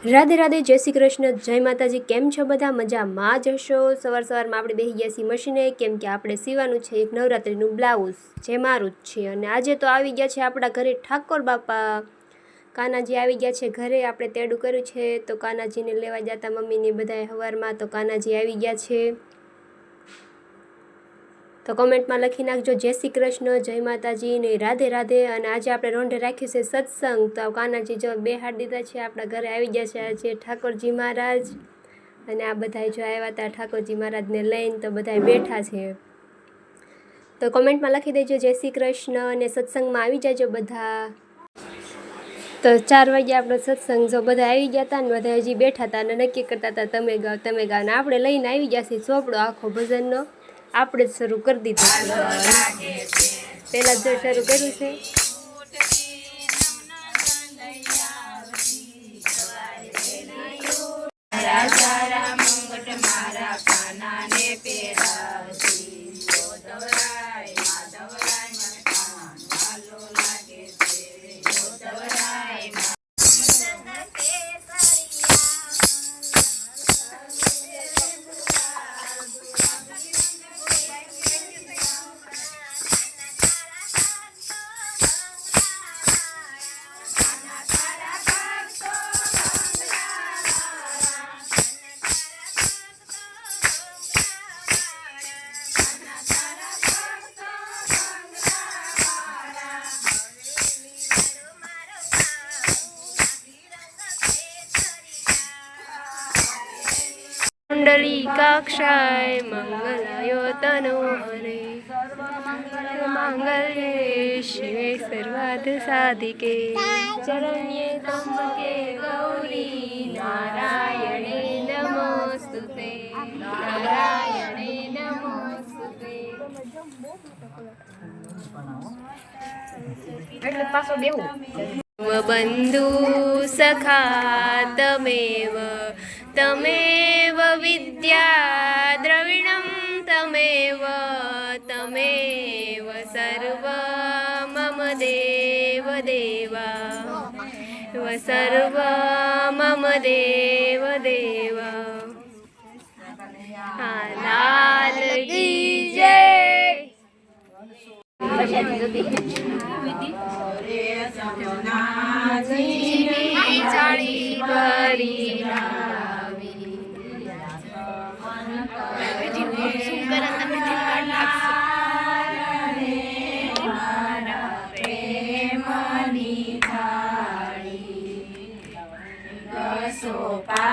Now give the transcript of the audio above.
રાધે રાધે, જય શ્રી કૃષ્ણ, જય માતાજી। કેમ છો બધા? મજામાં જ હશો। સવારમાં આપણે બેસી ગયા છીએ મશીને, કેમ કે આપણે સીવાનું છે એક નવરાત્રિનું બ્લાઉઝ, જે મારું જ છે। અને આજે તો આવી ગયા છે આપણા ઘરે ઠાકોર બાપા। કાનાજી આવી ગયા છે ઘરે। આપણે તેડું કર્યું છે તો કાનાજીને લેવા જતા મમ્મીને બધાએ સવારમાં, તો કાનાજી આવી ગયા છે। તો કમેન્ટમાં લખી નાખજો જય શ્રી કૃષ્ણ, જય માતાજી ને રાધે રાધે। અને આજે આપણે રોંઢે રાખ્યું છે સત્સંગ, તો કાનાજી જો બેહાડ દીધા છે આપણા ઘરે। આવી ગયા છે આજે ઠાકોરજી મહારાજ, અને આ બધાએ જો આવ્યા હતા ઠાકોરજી મહારાજને લઈને, તો બધાએ બેઠા છે। તો કમેન્ટમાં લખી દેજો જય શ્રી કૃષ્ણ, અને સત્સંગમાં આવી જાજો બધા। તો 4 વાગે આપણો સત્સંગ, જો બધા આવી ગયા હતા ને બધા હજી બેઠા હતા અને નક્કી કરતા હતા તમે ગાઓ તમે ગાઓ, ને આપણે લઈને આવી ગયા છીએ ચોપડો આખો ભજનનો। આપણે જ શરૂ કરી દીધું છે, પહેલાં જો શરૂ કર્યું છે। कुंडली काक्षाय मंगलायो तनोहरे, मांगल्ये शिवे सर्वार्थ साधिके, चरण्ये त्र्यंबके गौरी नारायणे नमोस्तुते, नारायणे नमोस्तुते। बंधु सखा तमेव तमेव विद्या द्रविणं तमेव तमेव सर्व मम देव देवा, सर्व मम देव देवा। लाल की जय। चाली भरी सोपा